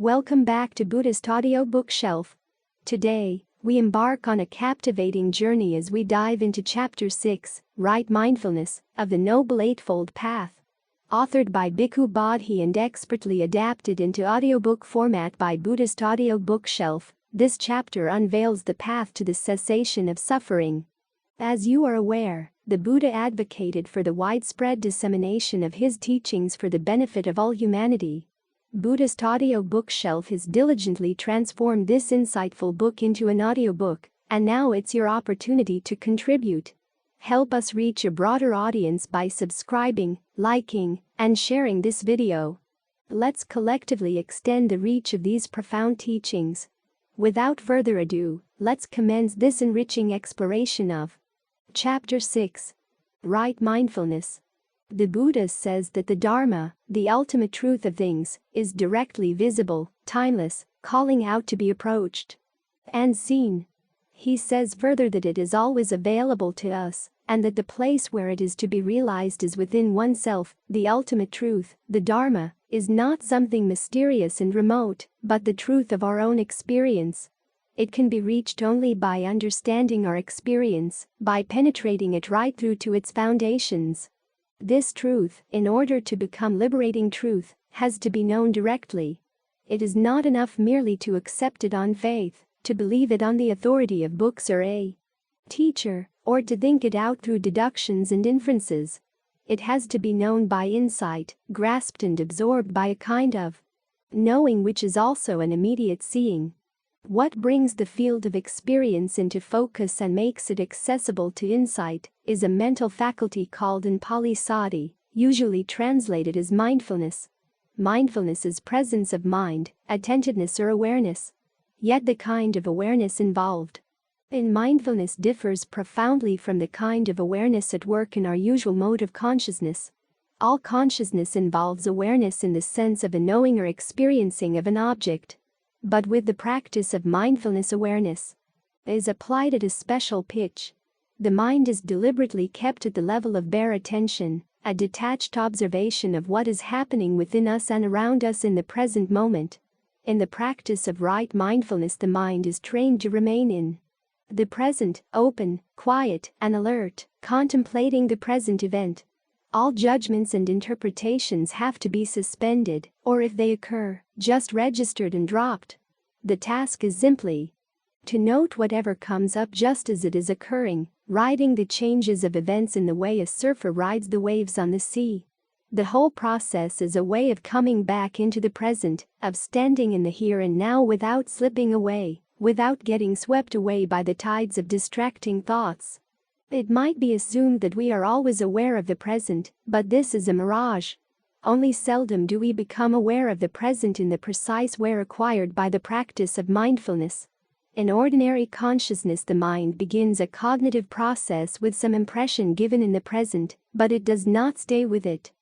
Welcome back to Buddhist audiobook shelf. Today, we embark on a captivating journey as we dive into Chapter 6, Right Mindfulness, of the Noble Eightfold Path. Authored by Bhikkhu Bodhi and expertly adapted into audiobook format by Buddhist audiobook shelf, this chapter unveils the path to the cessation of suffering. As you are aware, the Buddha advocated for the widespread dissemination of his teachings for the benefit of all humanity. Buddhist audiobook shelf has diligently transformed this insightful book into an audiobook, and now it's your opportunity to contribute. Help us reach a broader audience by subscribing, liking, and sharing this video. Let's collectively extend the reach of these profound teachings. Without further ado, let's commence this enriching exploration of Chapter 6. Right Mindfulness. The Buddha says that the Dharma, the ultimate truth of things, is directly visible, timeless, calling out to be approached and seen. He says further that it is always available to us, and that the place where it is to be realized is within oneself. The ultimate truth, the Dharma, is not something mysterious and remote, but the truth of our own experience. It can be reached only by understanding our experience, by penetrating it right through to its foundations. This truth, in order to become liberating truth, has to be known directly. It is not enough merely to accept it on faith, to believe it on the authority of books or a teacher, or to think it out through deductions and inferences. It has to be known by insight, grasped and absorbed by a kind of knowing which is also an immediate seeing. What brings the field of experience into focus and makes it accessible to insight is a mental faculty called in Pali sati, usually translated as mindfulness. Mindfulness is presence of mind, attentiveness or awareness. Yet the kind of awareness involved in mindfulness differs profoundly from the kind of awareness at work in our usual mode of consciousness. All consciousness involves awareness in the sense of a knowing or experiencing of an object. But with the practice of mindfulness, awareness is applied at a special pitch. The mind is deliberately kept at the level of bare attention, a detached observation of what is happening within us and around us in the present moment. In the practice of right mindfulness, the mind is trained to remain in the present, open, quiet, and alert, contemplating the present event. All judgments and interpretations have to be suspended, or if they occur, just registered and dropped. The task is simply to note whatever comes up just as it is occurring, riding the changes of events in the way a surfer rides the waves on the sea. The whole process is a way of coming back into the present, of standing in the here and now without slipping away, without getting swept away by the tides of distracting thoughts. It might be assumed that we are always aware of the present, but this is a mirage. Only seldom do we become aware of the present in the precise way acquired by the practice of mindfulness. In ordinary consciousness, the mind begins a cognitive process with some impression given in the present, but it does not stay with it.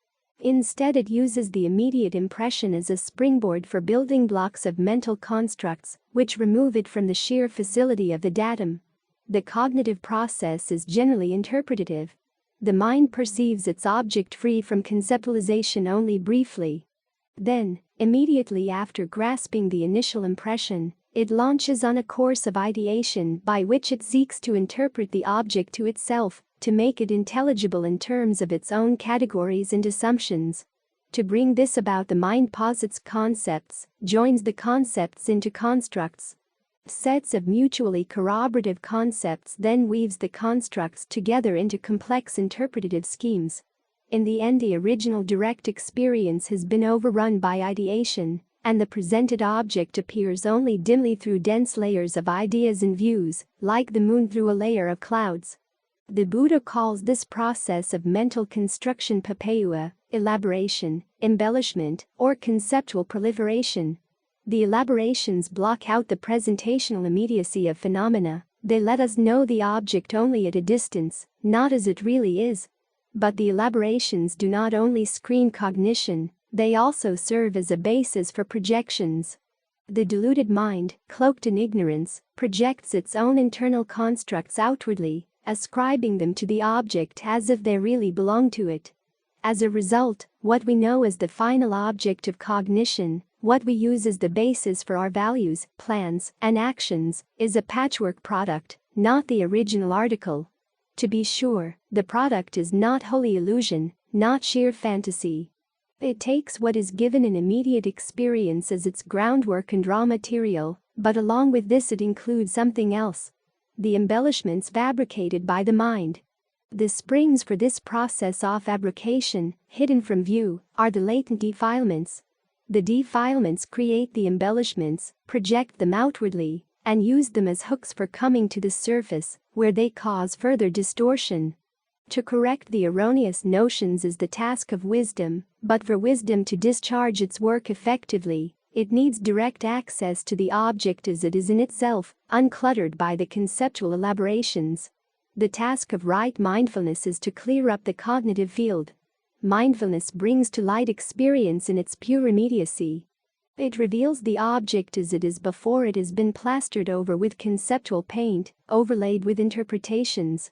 Instead, it uses the immediate impression as a springboard for building blocks of mental constructs, which remove it from the sheer facility of the datum. The cognitive process is generally interpretative. The mind perceives its object free from conceptualization only briefly. Then, immediately after grasping the initial impression, it launches on a course of ideation by which it seeks to interpret the object to itself, to make it intelligible in terms of its own categories and assumptions. To bring this about, the mind posits concepts, joins the concepts into constructs. Sets of mutually corroborative concepts, then weaves the constructs together into complex interpretative schemes. In the end, the original direct experience has been overrun by ideation, and the presented object appears only dimly through dense layers of ideas and views, like the moon through a layer of clouds. The Buddha calls this process of mental construction papeua, elaboration, embellishment, or conceptual proliferation. The elaborations block out the presentational immediacy of phenomena. They let us know the object only at a distance, not as it really is. But the elaborations do not only screen cognition, they also serve as a basis for projections. The deluded mind, cloaked in ignorance, projects its own internal constructs outwardly, ascribing them to the object as if they really belong to it. As a result, what we know as the final object of cognition, What we use as the basis for our values, plans, and actions is a patchwork product, not the original article. To be sure, the product is not wholly illusion, not sheer fantasy. It takes what is given in immediate experience as its groundwork and raw material, but along with this it includes something else: the embellishments fabricated by the mind. The springs for this process of fabrication, hidden from view, are the latent defilements. The defilements create the embellishments, project them outwardly, and use them as hooks for coming to the surface, where they cause further distortion. To correct the erroneous notions is the task of wisdom, but for wisdom to discharge its work effectively, it needs direct access to the object as it is in itself, uncluttered by the conceptual elaborations. The task of right mindfulness is to clear up the cognitive field. Mindfulness brings to light experience in its pure immediacy. It reveals the object as it is before it has been plastered over with conceptual paint, overlaid with interpretations.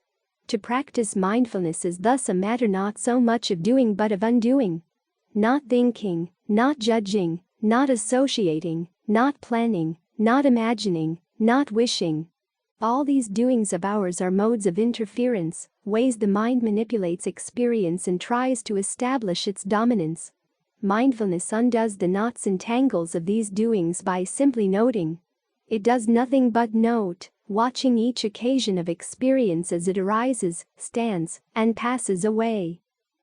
To practice mindfulness is thus a matter not so much of doing but of undoing. Not thinking, not judging, not associating, not planning, not imagining, not wishing. All these doings of ours are modes of interference, ways the mind manipulates experience and tries to establish its dominance. Mindfulness undoes the knots and tangles of these doings by simply noting. It does nothing but note, watching each occasion of experience as it arises, stands, and passes away.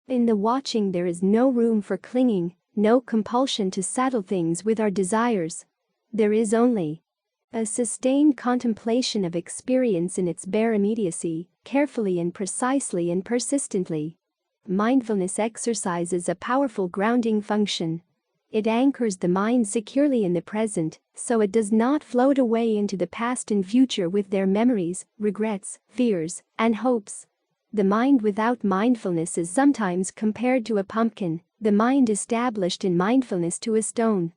In the watching there is no room for clinging, no compulsion to saddle things with our desires. There is only a sustained contemplation of experience in its bare immediacy, carefully and precisely and persistently. Mindfulness exercises a powerful grounding function. It anchors the mind securely in the present, so it does not float away into the past and future with their memories, regrets, fears, and hopes. The mind without mindfulness is sometimes compared to a pumpkin, the mind established in mindfulness to a stone.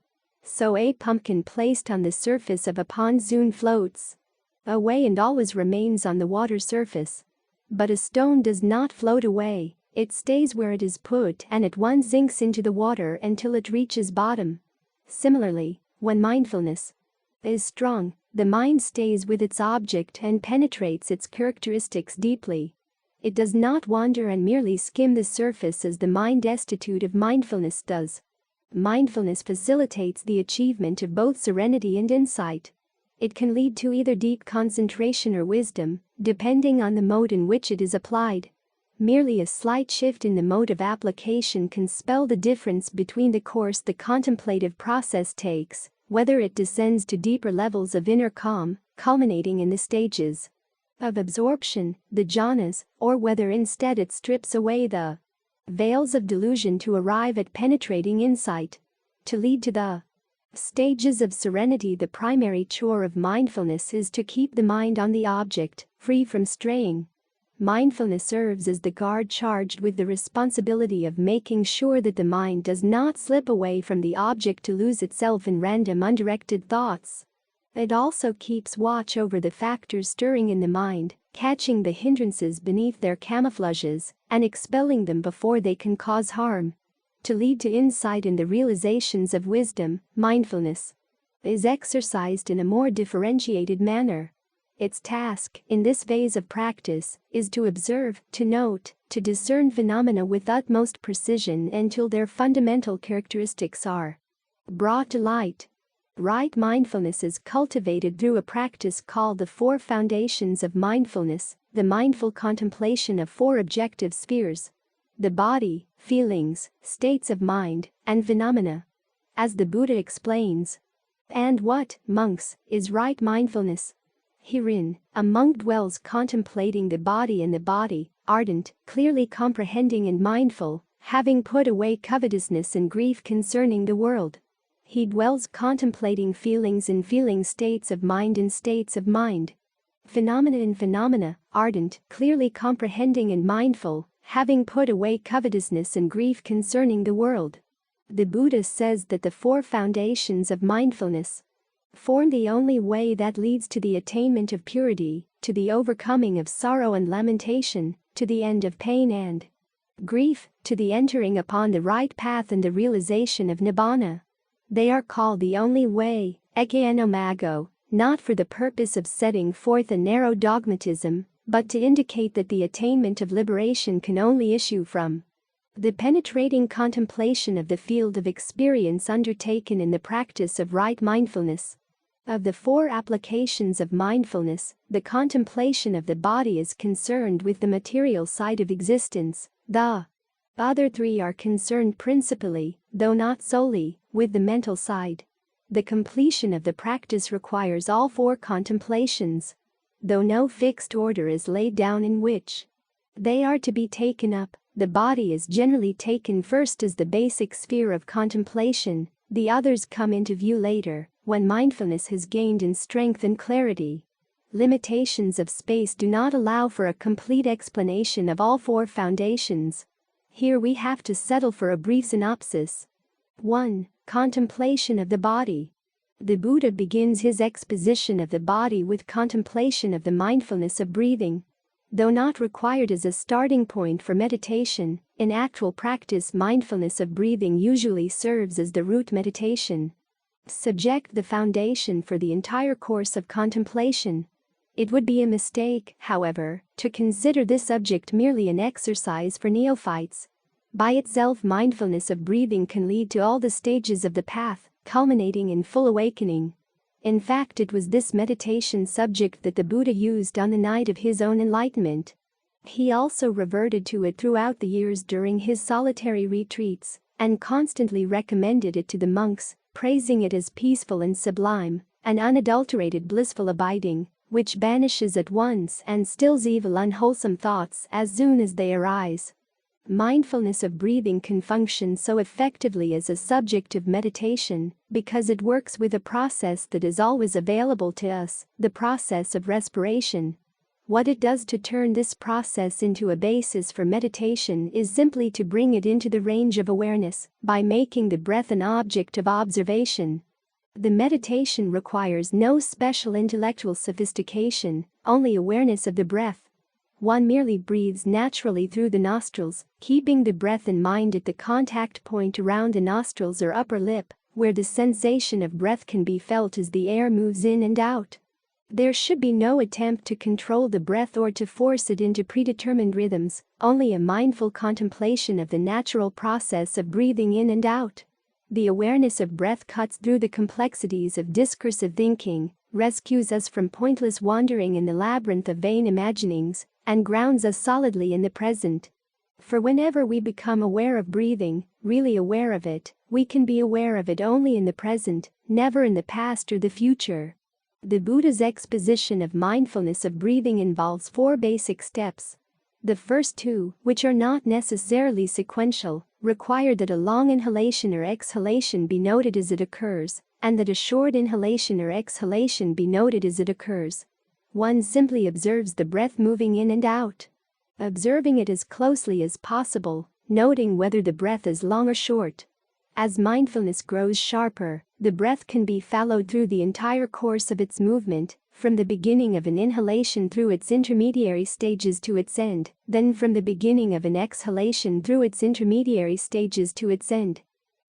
So a pumpkin placed on the surface of a pond soon floats away and always remains on the water surface. But a stone does not float away, it stays where it is put and at once sinks into the water until it reaches bottom. Similarly, when mindfulness is strong, the mind stays with its object and penetrates its characteristics deeply. It does not wander and merely skim the surface as the mind destitute of mindfulness does. Mindfulness facilitates the achievement of both serenity and insight. It can lead to either deep concentration or wisdom, depending on the mode in which it is applied. Merely a slight shift in the mode of application can spell the difference between the course the contemplative process takes, whether it descends to deeper levels of inner calm, culminating in the stages of absorption, the jhanas, or whether instead it strips away the veils of delusion to arrive at penetrating insight. To lead to the stages of serenity, the primary chore of mindfulness is to keep the mind on the object, free from straying. Mindfulness serves as the guard charged with the responsibility of making sure that the mind does not slip away from the object to lose itself in random undirected thoughts. It also keeps watch over the factors stirring in the mind, catching the hindrances beneath their camouflages, and expelling them before they can cause harm. To lead to insight and the realizations of wisdom, mindfulness is exercised in a more differentiated manner. Its task, in this phase of practice, is to observe, to note, to discern phenomena with utmost precision until their fundamental characteristics are brought to light. Right mindfulness is cultivated through a practice called the Four Foundations of Mindfulness, the mindful contemplation of four objective spheres: the body, feelings, states of mind, and phenomena. As the Buddha explains, and what, monks, is right mindfulness? Herein, a monk dwells contemplating the body and the body, ardent, clearly comprehending and mindful, having put away covetousness and grief concerning the world. He dwells contemplating feelings and feeling states of mind and states of mind. Phenomena and phenomena, ardent, clearly comprehending and mindful, having put away covetousness and grief concerning the world. The Buddha says that the four foundations of mindfulness form the only way that leads to the attainment of purity, to the overcoming of sorrow and lamentation, to the end of pain and grief, to the entering upon the right path and the realization of nibbana. They are called the only way, ekenomago, not for the purpose of setting forth a narrow dogmatism, but to indicate that the attainment of liberation can only issue from the penetrating contemplation of the field of experience undertaken in the practice of right mindfulness. Of the four applications of mindfulness, the contemplation of the body is concerned with the material side of existence. The other three are concerned principally, though not solely, with the mental side. The completion of the practice requires all four contemplations, though no fixed order is laid down in which they are to be taken up. The body is generally taken first as the basic sphere of contemplation, the others come into view later, when mindfulness has gained in strength and clarity. Limitations of space do not allow for a complete explanation of all four foundations. Here we have to settle for a brief synopsis. 1. Contemplation of the body. The Buddha begins his exposition of the body with contemplation of the mindfulness of breathing. Though not required as a starting point for meditation, in actual practice mindfulness of breathing usually serves as the root meditation. Subject the foundation for the entire course of contemplation. It would be a mistake, however, to consider this subject merely an exercise for neophytes. By itself mindfulness of breathing can lead to all the stages of the path, culminating in full awakening. In fact, it was this meditation subject that the Buddha used on the night of his own enlightenment. He also reverted to it throughout the years during his solitary retreats, and constantly recommended it to the monks, praising it as peaceful and sublime, an unadulterated blissful abiding, which banishes at once and stills evil unwholesome thoughts as soon as they arise. Mindfulness of breathing can function so effectively as a subject of meditation because it works with a process that is always available to us, the process of respiration. What it does to turn this process into a basis for meditation is simply to bring it into the range of awareness by making the breath an object of observation. The meditation requires no special intellectual sophistication, only awareness of the breath. One merely breathes naturally through the nostrils, keeping the breath in mind at the contact point around the nostrils or upper lip, where the sensation of breath can be felt as the air moves in and out. There should be no attempt to control the breath or to force it into predetermined rhythms, only a mindful contemplation of the natural process of breathing in and out. The awareness of breath cuts through the complexities of discursive thinking, rescues us from pointless wandering in the labyrinth of vain imaginings, and grounds us solidly in the present. For whenever we become aware of breathing, really aware of it, we can be aware of it only in the present, never in the past or the future. The Buddha's exposition of mindfulness of breathing involves four basic steps. The first two, which are not necessarily sequential, require that a long inhalation or exhalation be noted as it occurs, and that a short inhalation or exhalation be noted as it occurs. One simply observes the breath moving in and out. Observing it as closely as possible, noting whether the breath is long or short. As mindfulness grows sharper, the breath can be followed through the entire course of its movement, from the beginning of an inhalation through its intermediary stages to its end, then from the beginning of an exhalation through its intermediary stages to its end.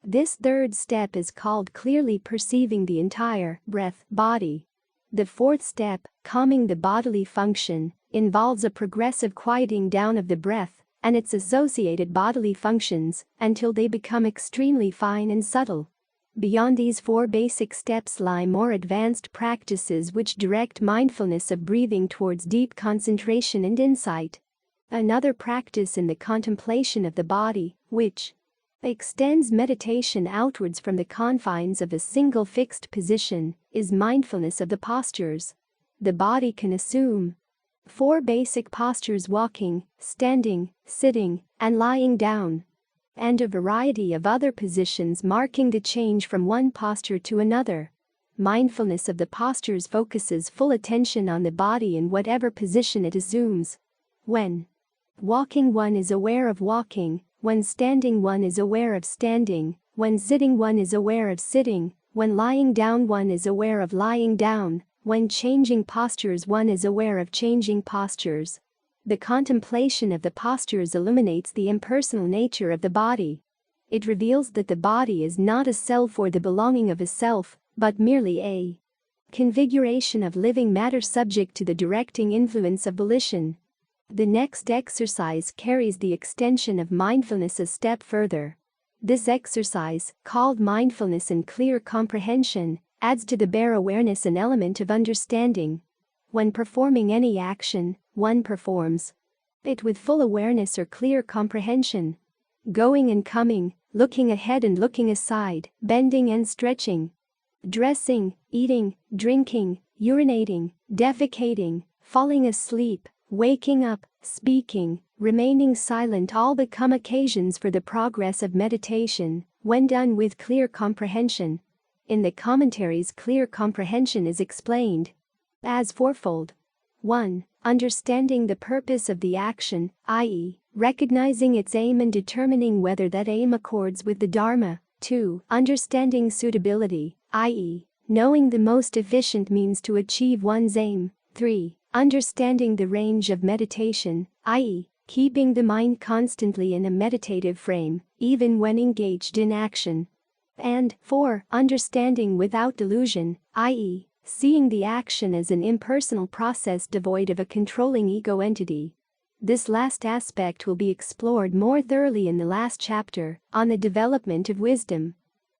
This third step is called clearly perceiving the entire breath body. The fourth step, calming the bodily function, involves a progressive quieting down of the breath and its associated bodily functions until they become extremely fine and subtle. Beyond these four basic steps lie more advanced practices which direct mindfulness of breathing towards deep concentration and insight. Another practice in the contemplation of the body, which extends meditation outwards from the confines of a single fixed position, is mindfulness of the postures. The body can assume four basic postures: walking, standing, sitting, and lying down, and a variety of other positions marking the change from one posture to another. Mindfulness of the postures focuses full attention on the body in whatever position it assumes. When walking, one is aware of walking; when standing, one is aware of standing; when sitting, one is aware of sitting; when lying down, one is aware of lying down; when changing postures, one is aware of changing postures. The contemplation of the postures illuminates the impersonal nature of the body. It reveals that the body is not a self or the belonging of a self, but merely a configuration of living matter subject to the directing influence of volition. The next exercise carries the extension of mindfulness a step further. This exercise, called mindfulness and clear comprehension, adds to the bare awareness an element of understanding. When performing any action, one performs it with full awareness or clear comprehension. Going and coming, looking ahead and looking aside, bending and stretching, dressing, eating, drinking, urinating, defecating, falling asleep, waking up, speaking, remaining silent all become occasions for the progress of meditation, when done with clear comprehension. In the commentaries, clear comprehension is explained as fourfold. 1. Understanding the purpose of the action, i.e., recognizing its aim and determining whether that aim accords with the Dharma. 2. Understanding suitability, i.e., knowing the most efficient means to achieve one's aim. 3. Understanding the range of meditation, i.e., keeping the mind constantly in a meditative frame, even when engaged in action. And 4. Understanding without delusion, i.e., seeing the action as an impersonal process devoid of a controlling ego entity. This last aspect will be explored more thoroughly in the last chapter, on the development of wisdom.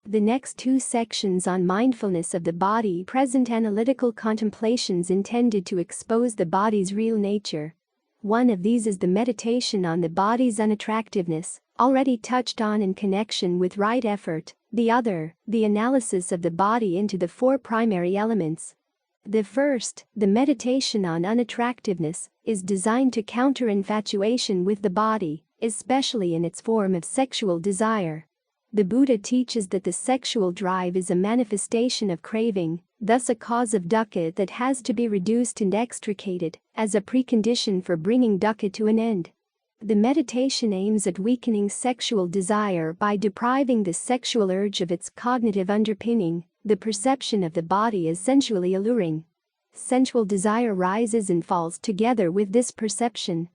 The next two sections on mindfulness of the body present analytical contemplations intended to expose the body's real nature. One of these is the meditation on the body's unattractiveness, already touched on in connection with right effort. The other, the analysis of the body into the four primary elements. The first, the meditation on unattractiveness, is designed to counter infatuation with the body, especially in its form of sexual desire. The Buddha teaches that the sexual drive is a manifestation of craving, thus a cause of dukkha that has to be reduced and extricated, as a precondition for bringing dukkha to an end. The meditation aims at weakening sexual desire by depriving the sexual urge of its cognitive underpinning, the perception of the body as sensually alluring. Sensual desire rises and falls together with this perception.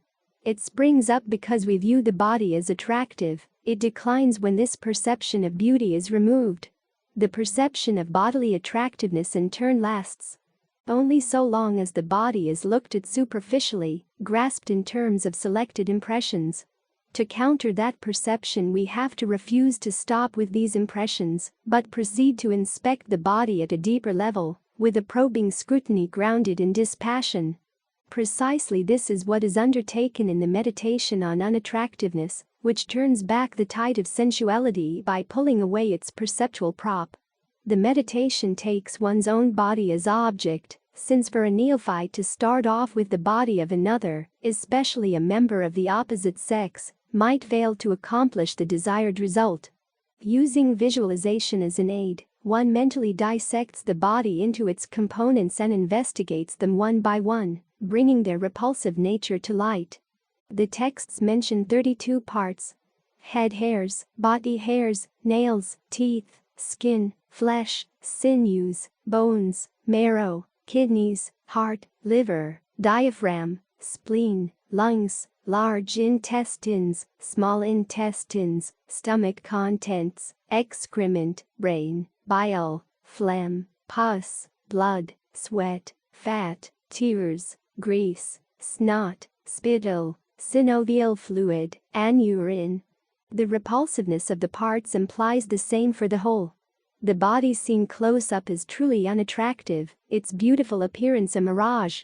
It springs up because we view the body as attractive, it declines when this perception of beauty is removed. The perception of bodily attractiveness in turn lasts only so long as the body is looked at superficially, grasped in terms of selected impressions. To counter that perception, we have to refuse to stop with these impressions, but proceed to inspect the body at a deeper level, with a probing scrutiny grounded in dispassion. Precisely this is what is undertaken in the meditation on unattractiveness, which turns back the tide of sensuality by pulling away its perceptual prop. The meditation takes one's own body as object, since for a neophyte to start off with the body of another, especially a member of the opposite sex, might fail to accomplish the desired result. Using visualization as an aid, one mentally dissects the body into its components and investigates them one by one, bringing their repulsive nature to light. The texts mention 32 parts: head hairs, body hairs, nails, teeth, skin, flesh, sinews, bones, marrow, kidneys, heart, liver, diaphragm, spleen, lungs, large intestines, small intestines, stomach contents, excrement, brain, bile, phlegm, pus, blood, sweat, fat, tears, grease, snot, spittle, synovial fluid, and urine. The repulsiveness of the parts implies the same for the whole. The body seen close up is truly unattractive, its beautiful appearance a mirage.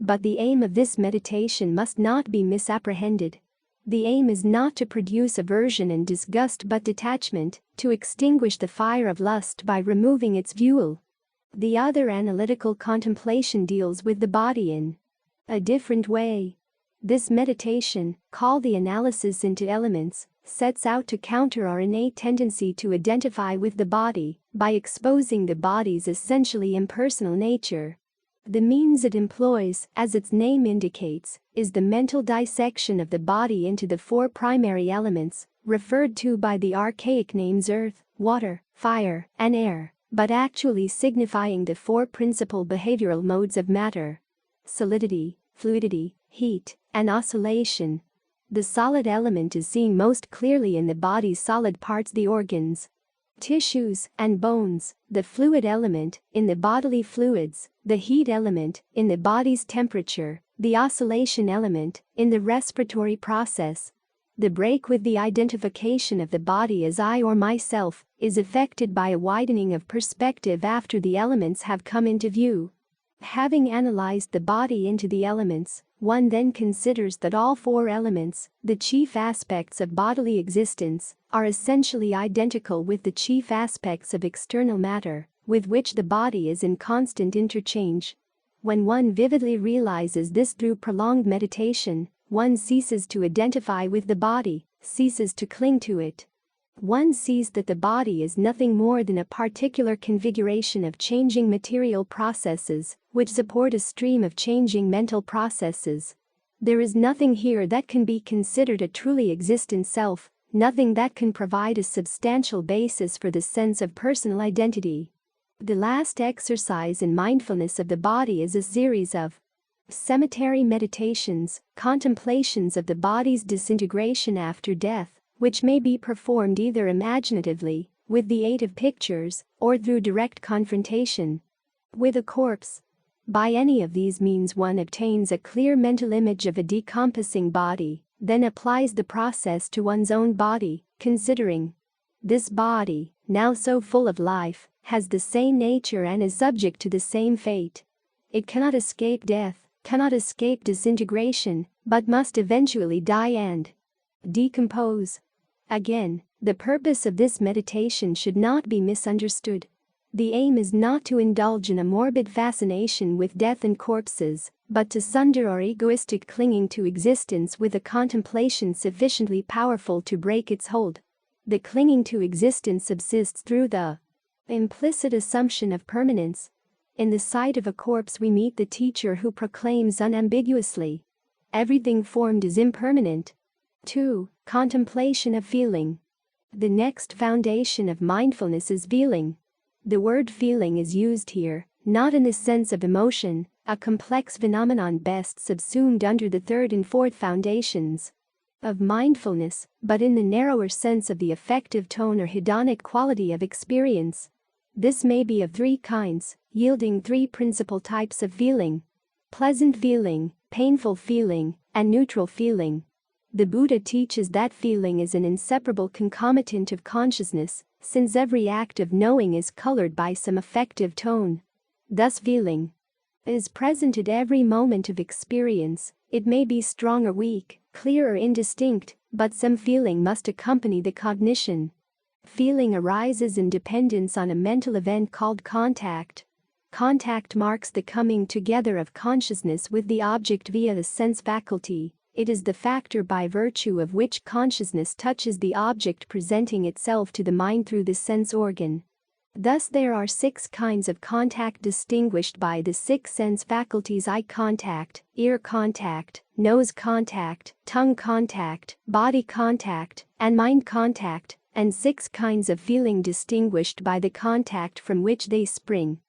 But the aim of this meditation must not be misapprehended. The aim is not to produce aversion and disgust but detachment, to extinguish the fire of lust by removing its fuel. The other analytical contemplation deals with the body in a different way. This meditation, called the analysis into elements, sets out to counter our innate tendency to identify with the body by exposing the body's essentially impersonal nature. The means it employs, as its name indicates, is the mental dissection of the body into the four primary elements, referred to by the archaic names earth, water, fire, and air, but actually signifying the four principal behavioral modes of matter: solidity, fluidity, heat, and oscillation. The solid element is seen most clearly in the body's solid parts, the organs, tissues, and bones, the fluid element in the bodily fluids, the heat element in the body's temperature, the oscillation element in the respiratory process. The break with the identification of the body as I or myself is affected by a widening of perspective after the elements have come into view. Having analyzed the body into the elements, one then considers that all four elements, the chief aspects of bodily existence, are essentially identical with the chief aspects of external matter, with which the body is in constant interchange. When one vividly realizes this through prolonged meditation, one ceases to identify with the body, ceases to cling to it. One sees that the body is nothing more than a particular configuration of changing material processes, which support a stream of changing mental processes. There is nothing here that can be considered a truly existent self, nothing that can provide a substantial basis for the sense of personal identity. The last exercise in mindfulness of the body is a series of cemetery meditations, contemplations of the body's disintegration after death, which may be performed either imaginatively, with the aid of pictures, or through direct confrontation with a corpse. By any of these means one obtains a clear mental image of a decomposing body, then applies the process to one's own body, considering this body, now so full of life, has the same nature and is subject to the same fate. It cannot escape death, cannot escape disintegration, but must eventually die and decompose. Again, the purpose of this meditation should not be misunderstood. The aim is not to indulge in a morbid fascination with death and corpses, but to sunder our egoistic clinging to existence with a contemplation sufficiently powerful to break its hold. The clinging to existence subsists through the implicit assumption of permanence. In the sight of a corpse we meet the teacher who proclaims unambiguously, everything formed is impermanent. 2. Contemplation of feeling. The next foundation of mindfulness is feeling. The word feeling is used here, not in the sense of emotion, a complex phenomenon best subsumed under the third and fourth foundations of mindfulness, but in the narrower sense of the affective tone or hedonic quality of experience. This may be of three kinds, yielding three principal types of feeling: pleasant feeling, painful feeling, and neutral feeling. The Buddha teaches that feeling is an inseparable concomitant of consciousness, since every act of knowing is colored by some affective tone. Thus feeling is present at every moment of experience. It may be strong or weak, clear or indistinct, but some feeling must accompany the cognition. Feeling arises in dependence on a mental event called contact. Contact marks the coming together of consciousness with the object via the sense faculty. It is the factor by virtue of which consciousness touches the object presenting itself to the mind through the sense organ. Thus there are 6 kinds of contact distinguished by the 6 sense faculties: eye contact, ear contact, nose contact, tongue contact, body contact, and mind contact, and 6 kinds of feeling distinguished by the contact from which they spring.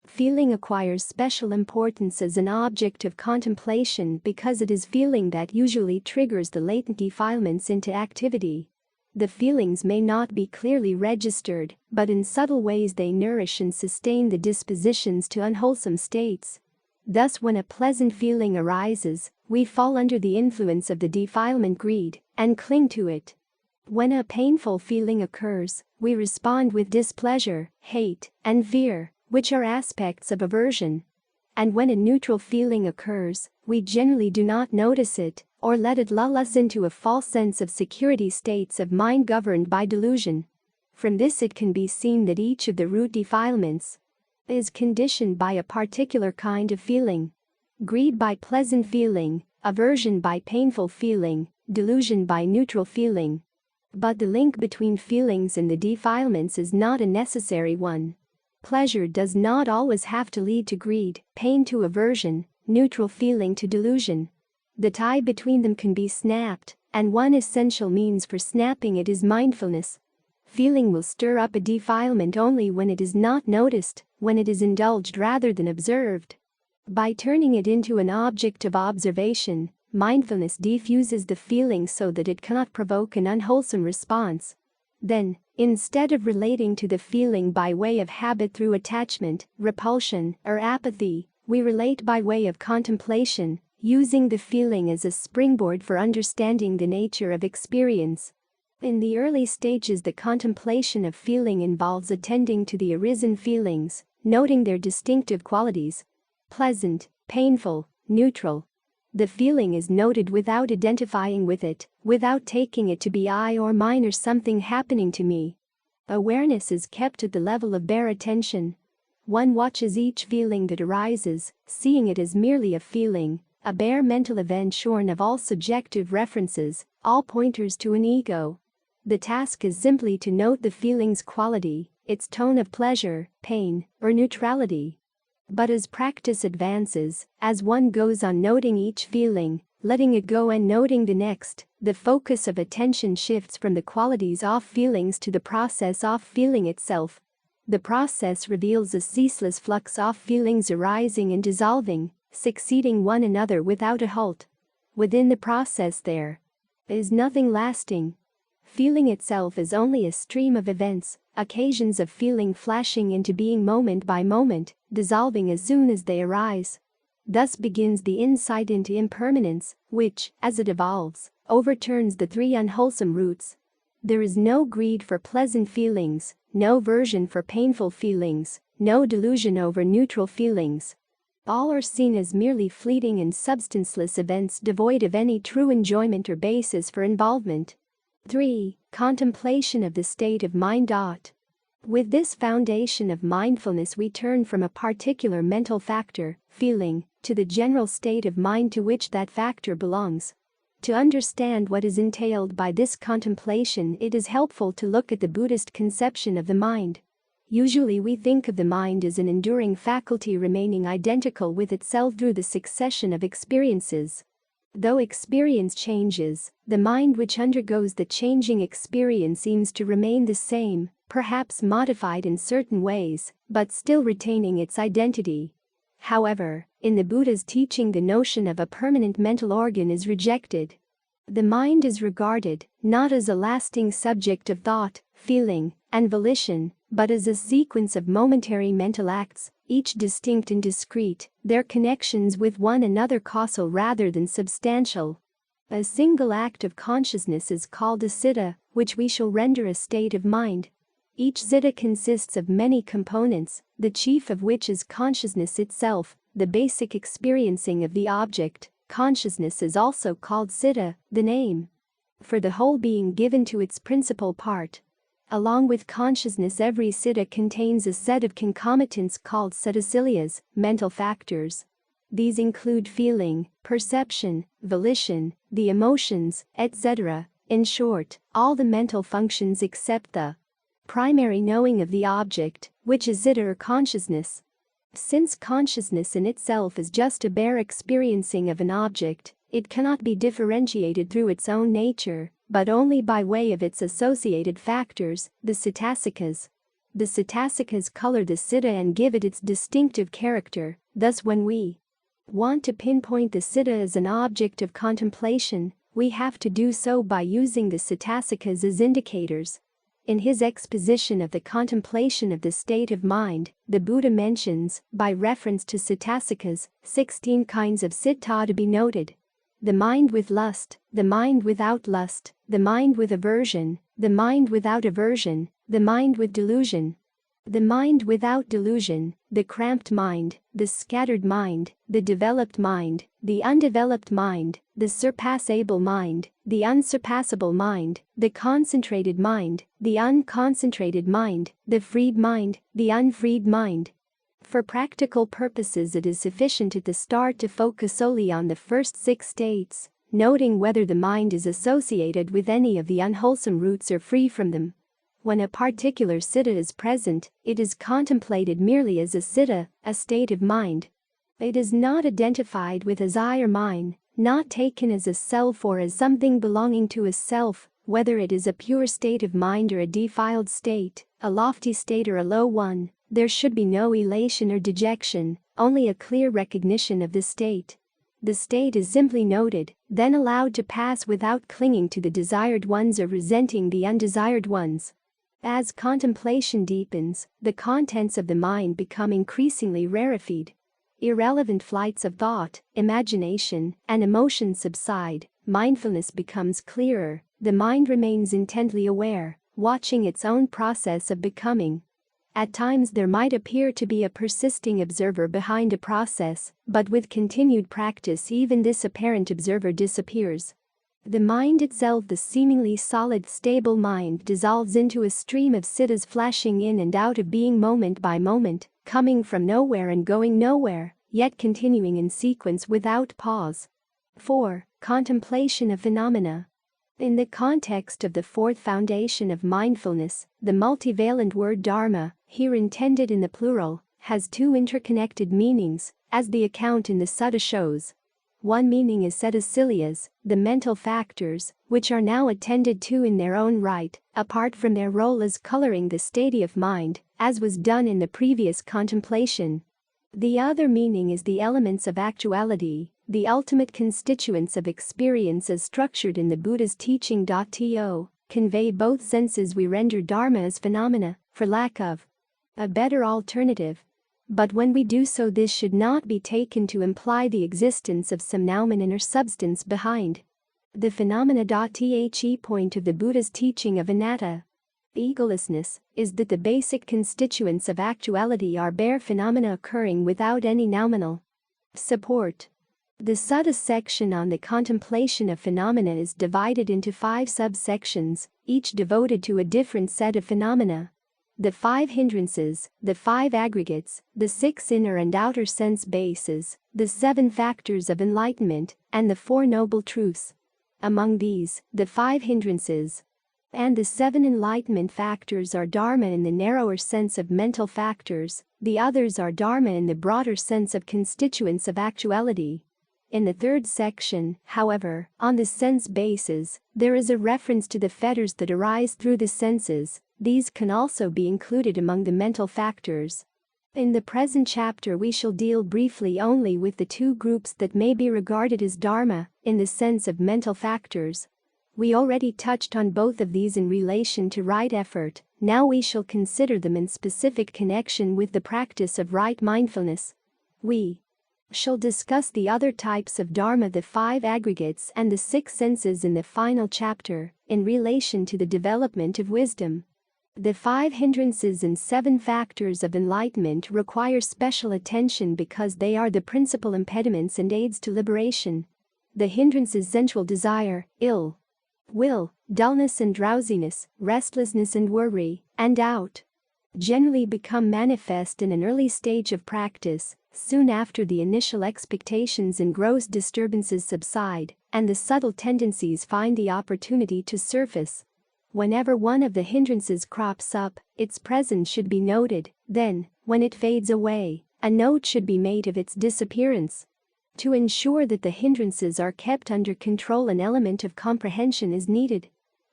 Feeling acquires special importance as an object of contemplation because it is feeling that usually triggers the latent defilements into activity. The feelings may not be clearly registered, but in subtle ways they nourish and sustain the dispositions to unwholesome states. Thus, when a pleasant feeling arises, we fall under the influence of the defilement greed and cling to it. When a painful feeling occurs, we respond with displeasure, hate, and fear, which are aspects of aversion. And when a neutral feeling occurs, we generally do not notice it, or let it lull us into a false sense of security, states of mind governed by delusion. From this it can be seen that each of the root defilements is conditioned by a particular kind of feeling. Greed by pleasant feeling, aversion by painful feeling, delusion by neutral feeling. But the link between feelings and the defilements is not a necessary one. Pleasure does not always have to lead to greed, pain to aversion, neutral feeling to delusion. The tie between them can be snapped, and one essential means for snapping it is mindfulness. Feeling will stir up a defilement only when it is not noticed, when it is indulged rather than observed. By turning it into an object of observation, Mindfulness diffuses the feeling so that it cannot provoke an unwholesome response. Then, instead of relating to the feeling by way of habit through attachment, repulsion, or apathy, we relate by way of contemplation, using the feeling as a springboard for understanding the nature of experience. In the early stages, the contemplation of feeling involves attending to the arisen feelings, noting their distinctive qualities: pleasant, painful, neutral. The feeling is noted without identifying with it, without taking it to be I or mine or something happening to me. Awareness is kept at the level of bare attention. One watches each feeling that arises, seeing it as merely a feeling, a bare mental event shorn of all subjective references, all pointers to an ego. The task is simply to note the feeling's quality, its tone of pleasure, pain, or neutrality. But as practice advances, as one goes on noting each feeling, letting it go and noting the next, the focus of attention shifts from the qualities of feelings to the process of feeling itself. The process reveals a ceaseless flux of feelings arising and dissolving, succeeding one another without a halt. Within the process there is nothing lasting. Feeling itself is only a stream of events, occasions of feeling flashing into being moment by moment, dissolving as soon as they arise. Thus begins the insight into impermanence, which, as it evolves, overturns the three unwholesome roots. There is no greed for pleasant feelings, no aversion for painful feelings, no delusion over neutral feelings. All are seen as merely fleeting and substanceless events devoid of any true enjoyment or basis for involvement. 3. Contemplation of the state of mind. With this foundation of mindfulness, we turn from a particular mental factor, feeling, to the general state of mind to which that factor belongs. To understand what is entailed by this contemplation, it is helpful to look at the Buddhist conception of the mind. Usually we think of the mind as an enduring faculty remaining identical with itself through the succession of experiences. Though experience changes, the mind which undergoes the changing experience seems to remain the same, perhaps modified in certain ways, but still retaining its identity. However, in the Buddha's teaching, the notion of a permanent mental organ is rejected. The mind is regarded not as a lasting subject of thought, feeling, and volition, but as a sequence of momentary mental acts, each distinct and discrete, their connections with one another causal rather than substantial. A single act of consciousness is called a citta, which we shall render a state of mind. Each citta consists of many components, the chief of which is consciousness itself, the basic experiencing of the object. Consciousness is also called citta, the name for the whole being given to its principal part. Along with consciousness, every citta contains a set of concomitants called cittacilias, mental factors. These include feeling, perception, volition, the emotions, etc. In short, all the mental functions except the primary knowing of the object, which is citta or consciousness. Since consciousness in itself is just a bare experiencing of an object, it cannot be differentiated through its own nature, but only by way of its associated factors, the cittasikas. The cittasikas color the citta and give it its distinctive character. Thus, when we want to pinpoint the citta as an object of contemplation, we have to do so by using the cittasikas as indicators. In his exposition of the contemplation of the state of mind, the Buddha mentions, by reference to cittasikas, 16 kinds of citta to be noted: the mind with lust, the mind without lust, the mind with aversion, the mind without aversion, the mind with delusion, the mind without delusion, the cramped mind, the scattered mind, the developed mind, the undeveloped mind, the surpassable mind, the unsurpassable mind, the concentrated mind, the unconcentrated mind, the freed mind, the unfreed mind. For practical purposes, it is sufficient at the start to focus solely on the first 6 states, noting whether the mind is associated with any of the unwholesome roots or free from them. When a particular citta is present, it is contemplated merely as a citta, a state of mind. It is not identified with as I or mine, not taken as a self or as something belonging to a self, whether it is a pure state of mind or a defiled state, a lofty state or a low one. There should be no elation or dejection, only a clear recognition of the state. The state is simply noted, then allowed to pass without clinging to the desired ones or resenting the undesired ones. As contemplation deepens, the contents of the mind become increasingly rarefied. Irrelevant flights of thought, imagination, and emotion subside, mindfulness becomes clearer, the mind remains intently aware, watching its own process of becoming. At times there might appear to be a persisting observer behind a process, but with continued practice even this apparent observer disappears. The mind itself, the seemingly solid, stable mind, dissolves into a stream of siddhas flashing in and out of being moment by moment, coming from nowhere and going nowhere, yet continuing in sequence without pause. 4. Contemplation of phenomena. In the context of the fourth foundation of mindfulness, the multivalent word dharma, here intended in the plural, has two interconnected meanings, as the account in the sutta shows. One meaning is setasilyas, the mental factors, which are now attended to in their own right, apart from their role as coloring the state of mind, as was done in the previous contemplation. The other meaning is the elements of actuality, the ultimate constituents of experience as structured in the Buddha's teaching. To convey both senses we render dharma as phenomena, for lack of a better alternative. But when we do so, this should not be taken to imply the existence of some noumenon or substance behind the phenomena. The point of the Buddha's teaching of anatta, egolessness, is that the basic constituents of actuality are bare phenomena occurring without any nominal support. The sutta section on the contemplation of phenomena is divided into 5 subsections, each devoted to a different set of phenomena. The 5 hindrances, the 5 aggregates, the 6 inner and outer sense bases, the 7 factors of enlightenment, and the 4 noble truths. Among these, the 5 hindrances and the 7 enlightenment factors are dharma in the narrower sense of mental factors, the others are dharma in the broader sense of constituents of actuality. In the third section, however, on the sense bases, there is a reference to the fetters that arise through the senses. These can also be included among the mental factors. In the present chapter we shall deal briefly only with the 2 groups that may be regarded as dharma, in the sense of mental factors. We already touched on both of these in relation to right effort, now we shall consider them in specific connection with the practice of right mindfulness. We shall discuss the other types of dharma, the 5 aggregates and the 6 senses in the final chapter, in relation to the development of wisdom. The 5 hindrances and 7 factors of enlightenment require special attention because they are the principal impediments and aids to liberation. The hindrances: sensual desire, ill will, dullness and drowsiness, restlessness and worry, and doubt, generally become manifest in an early stage of practice, soon after the initial expectations and gross disturbances subside, and the subtle tendencies find the opportunity to surface. Whenever one of the hindrances crops up, its presence should be noted, then, when it fades away, a note should be made of its disappearance. To ensure that the hindrances are kept under control, an element of comprehension is needed.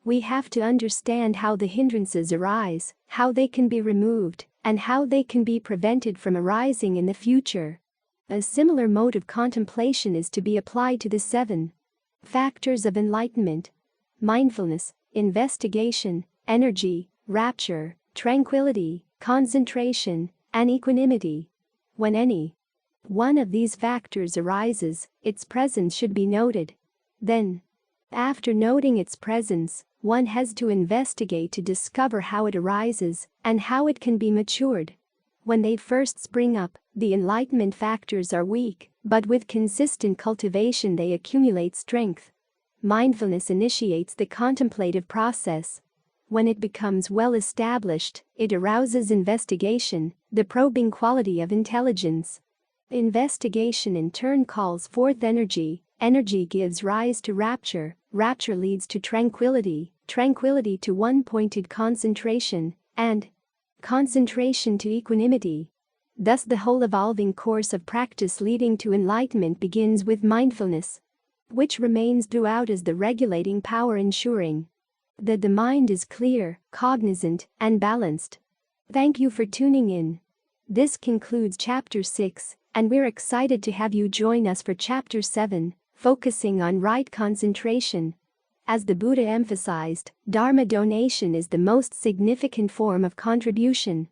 We have to understand how the hindrances arise, how they can be removed, and how they can be prevented from arising in the future. A similar mode of contemplation is to be applied to the 7 factors of enlightenment: mindfulness, investigation, energy, rapture, tranquility, concentration, and equanimity. When any one of these factors arises, its presence should be noted. Then, after noting its presence, one has to investigate to discover how it arises and how it can be matured. When they first spring up, the enlightenment factors are weak, but with consistent cultivation they accumulate strength. Mindfulness initiates the contemplative process. When it becomes well established, it arouses investigation, the probing quality of intelligence. Investigation in turn calls forth energy, energy gives rise to rapture, rapture leads to tranquility, tranquility to one-pointed concentration, and concentration to equanimity. Thus the whole evolving course of practice leading to enlightenment begins with mindfulness, which remains throughout as the regulating power, ensuring that the mind is clear, cognizant, and balanced. Thank you for tuning in. This concludes Chapter 6, and we're excited to have you join us for Chapter 7, focusing on right concentration. As the Buddha emphasized, Dharma donation is the most significant form of contribution.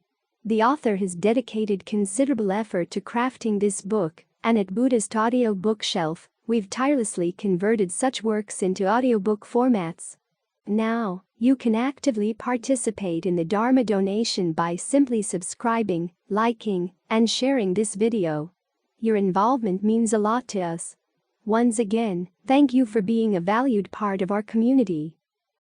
The author has dedicated considerable effort to crafting this book, and at Buddhist Audio Bookshelf, we've tirelessly converted such works into audiobook formats. Now, you can actively participate in the Dharma donation by simply subscribing, liking, and sharing this video. Your involvement means a lot to us. Once again, thank you for being a valued part of our community.